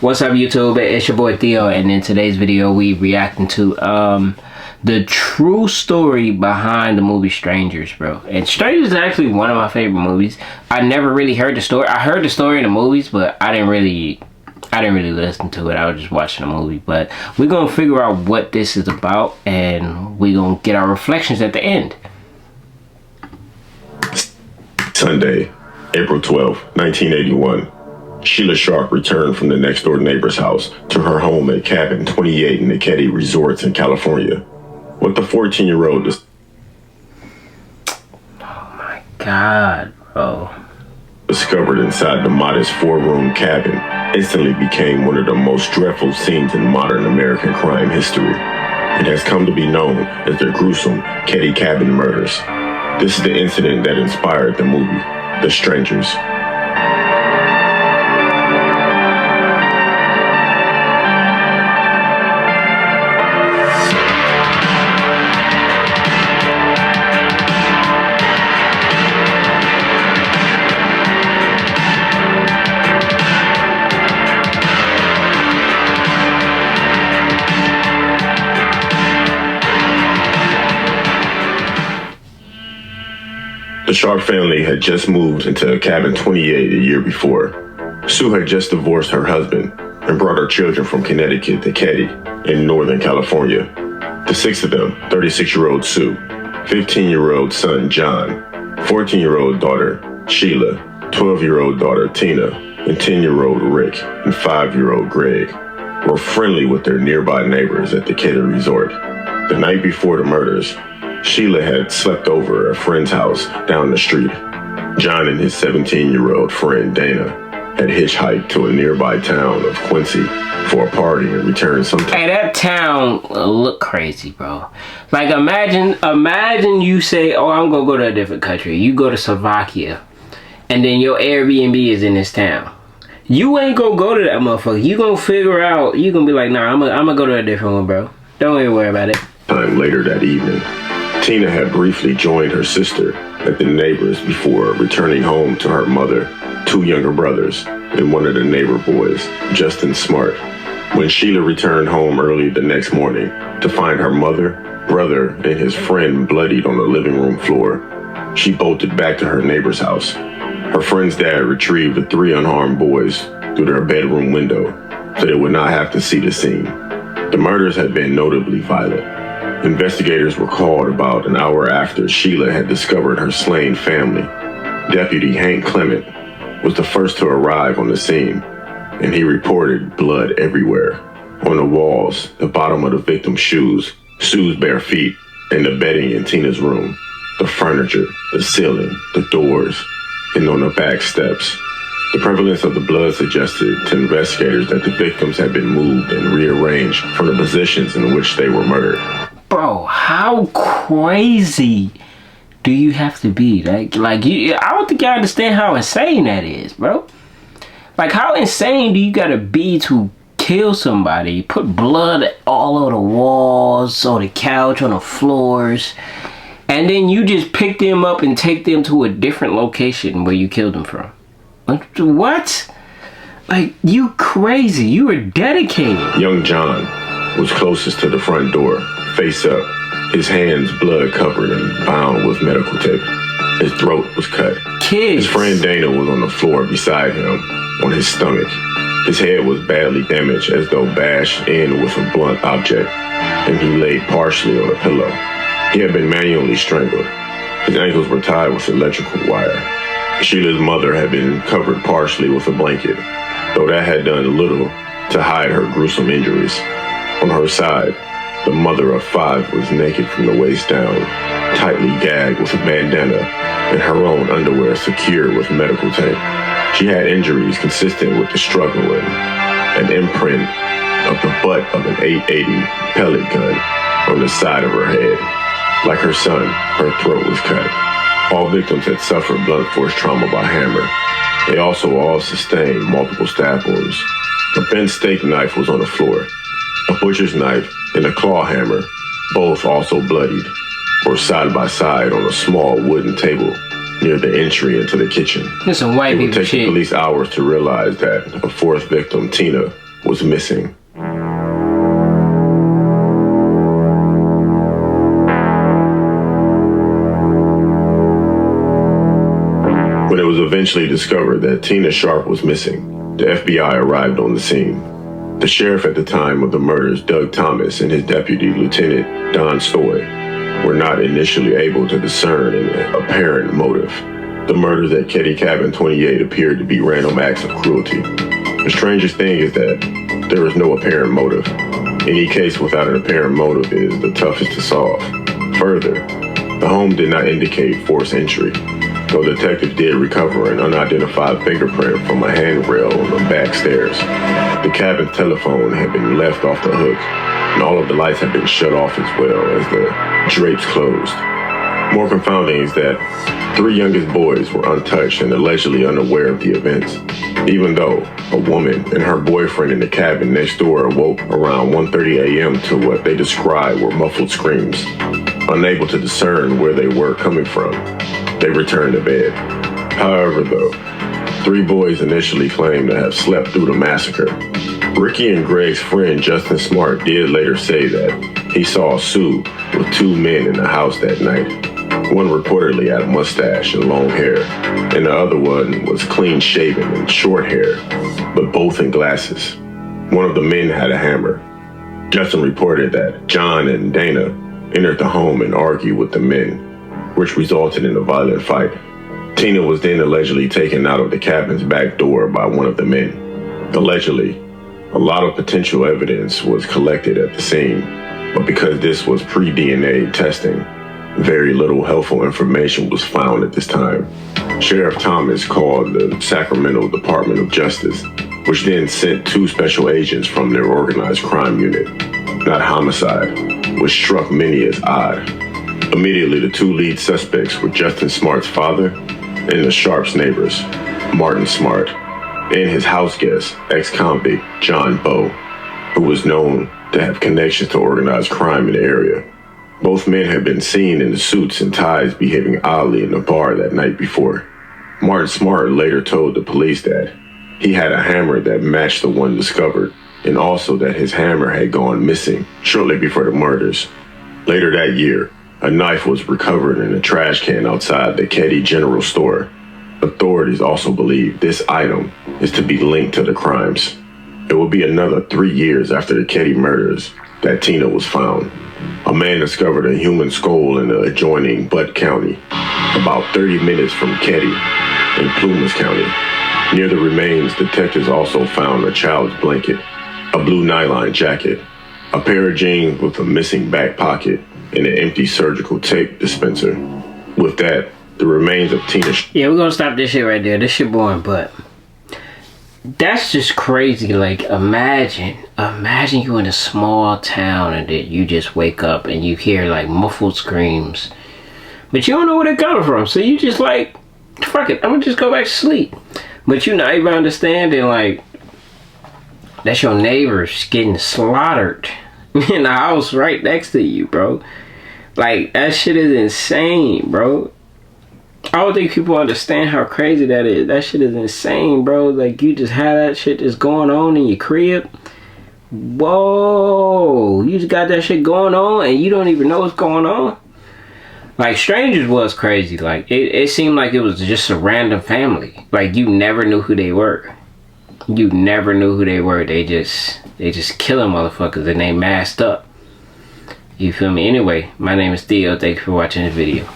What's up, YouTube? It's your boy Theo, and in today's video we reacting to the true story behind the movie Strangers, bro. And Strangers is actually one of my favorite movies. I never really heard the story. I heard the story in the movies, but I didn't really listen to it. I was just watching the movie. But we're gonna figure out what this is about, and we're gonna get our reflections at the end. Sunday, April 12, 1981. Sheila Sharp returned from the next door neighbor's house to her home at Cabin 28 in the Ketty Resorts in California. What the 14-year-old Oh my God, bro. discovered inside the modest 4-room cabin instantly became one of the most dreadful scenes in modern American crime history. It has come to be known as the gruesome Ketty Cabin murders. This is the incident that inspired the movie, The Strangers. The Sharp family had just moved into Cabin 28 a year before. Sue had just divorced her husband and brought her children from Connecticut to Ketty in Northern California. The 6 of them, 36-year-old Sue, 15-year-old son John, 14-year-old daughter Sheila, 12-year-old daughter Tina, and 10-year-old Rick and 5-year-old Greg, were friendly with their nearby neighbors at the Ketty Resort. The night before the murders, Sheila had slept over at a friend's house down the street. John and his 17-year-old friend Dana had hitchhiked to a nearby town of Quincy for a party and returned sometime. Hey, that town look crazy, bro. Like, imagine you say, oh, I'm gonna go to a different country. You go to Slovakia, and then your Airbnb is in this town. You ain't gonna go to that motherfucker. You gonna figure out, you gonna be like, nah, I'm gonna go to a different one, bro. Don't even worry about it. Time later that evening, Tina had briefly joined her sister at the neighbors before returning home to her mother, 2 younger brothers, and one of the neighbor boys, Justin Smart. When Sheila returned home early the next morning to find her mother, brother, and his friend bloodied on the living room floor, she bolted back to her neighbor's house. Her friend's dad retrieved the 3 unharmed boys through their bedroom window so they would not have to see the scene. The murders had been notably violent. Investigators were called about an hour after Sheila had discovered her slain family. Deputy Hank Clement was the first to arrive on the scene, and he reported blood everywhere. On the walls, the bottom of the victim's shoes, Sue's bare feet, and the bedding in Tina's room, the furniture, the ceiling, the doors, and on the back steps. The prevalence of the blood suggested to investigators that the victims had been moved and rearranged from the positions in which they were murdered. Bro, how crazy do you have to be? Like you, I don't think you understand how insane that is, bro. Like, how insane do you gotta be to kill somebody, put blood all over the walls, on the couch, on the floors, and then you just pick them up and take them to a different location where you killed them from? What? Like, you crazy. You were dedicated. Young John was closest to the front door, face up, his hands blood covered and bound with medical tape. His throat was cut. Kids. His friend Dana was on the floor beside him, on his stomach. His head was badly damaged as though bashed in with a blunt object, and he laid partially on a pillow. He had been manually strangled. His ankles were tied with electrical wire. Sheila's mother had been covered partially with a blanket, though that had done little to hide her gruesome injuries. On her side, the mother of 5 was naked from the waist down, tightly gagged with a bandana, and her own underwear secured with medical tape. She had injuries consistent with the struggle and an imprint of the butt of an .880 pellet gun on the side of her head. Like her son, her throat was cut. All victims had suffered blunt force trauma by hammer. They also all sustained multiple stab wounds. A bent steak knife was on the floor. A butcher's knife and a claw hammer, both also bloodied, were side by side on a small wooden table near the entry into the kitchen. This some white It would people take the shit. police hours to realize that a fourth victim, Tina, was missing. When it was eventually discovered that Tina Sharp was missing, the FBI arrived on the scene. The sheriff at the time of the murders, Doug Thomas, and his deputy, Lieutenant Don Stoy, were not initially able to discern an apparent motive. The murders at Ketty Cabin 28 appeared to be random acts of cruelty. The strangest thing is that there is no apparent motive. Any case without an apparent motive is the toughest to solve. Further, the home did not indicate forced entry, though detectives did recover an unidentified fingerprint from a handrail on the back stairs. The cabin's telephone had been left off the hook, and all of the lights had been shut off as well as the drapes closed. More confounding is that 3 youngest boys were untouched and allegedly unaware of the events, even though a woman and her boyfriend in the cabin next door awoke around 1:30 a.m. to what they described were muffled screams. Unable to discern where they were coming from, they returned to bed. However, though, 3 boys initially claimed to have slept through the massacre. Ricky and Greg's friend Justin Smart did later say that he saw Sue with 2 men in the house that night. One reportedly had a mustache and long hair, and the other one was clean shaven and short hair, but both in glasses. One of the men had a hammer. Justin reported that John and Dana entered the home and argued with the men, which resulted in a violent fight. Tina was then allegedly taken out of the cabin's back door by one of the men. Allegedly, a lot of potential evidence was collected at the scene, but because this was pre-DNA testing, very little helpful information was found at this time. Sheriff Thomas called the Sacramento Department of Justice, which then sent 2 special agents from their organized crime unit, not homicide, which struck many as odd. Immediately, the 2 lead suspects were Justin Smart's father and the Sharp's neighbors, Martin Smart, and his house guest, ex-convict John Bowe, who was known to have connections to organized crime in the area. Both men had been seen in the suits and ties behaving oddly in the bar that night before. Martin Smart later told the police that he had a hammer that matched the one discovered, and also that his hammer had gone missing shortly before the murders. Later that year, a knife was recovered in a trash can outside the Ketty General Store. Authorities also believe this item is to be linked to the crimes. It will be another 3 years after the Ketty murders that Tina was found. A man discovered a human skull in the adjoining Butte County, about 30 minutes from Ketty in Plumas County. Near the remains, detectives also found a child's blanket, a blue nylon jacket, a pair of jeans with a missing back pocket, and an empty surgical tape dispenser. With that, the remains of Tina... Yeah, we're gonna stop this shit right there. This shit boring, but... that's just crazy. Like, imagine you in a small town and that you just wake up and you hear, like, muffled screams. But you don't know where they're coming from. So you just like, fuck it, I'm gonna just go back to sleep. But you're not even understanding, like, that's your neighbors getting slaughtered in the house right next to you, bro. Like, that shit is insane, bro. I don't think people understand how crazy that is. That shit is insane, bro. Like, you just have that shit just going on in your crib. Whoa. You just got that shit going on and you don't even know what's going on. Like, Strangers was crazy. Like, it seemed like it was just a random family. Like, you never knew who they were. You never knew who they were. They just killing motherfuckers and they masked up. You feel me? Anyway, my name is Theo. Thank you for watching this video.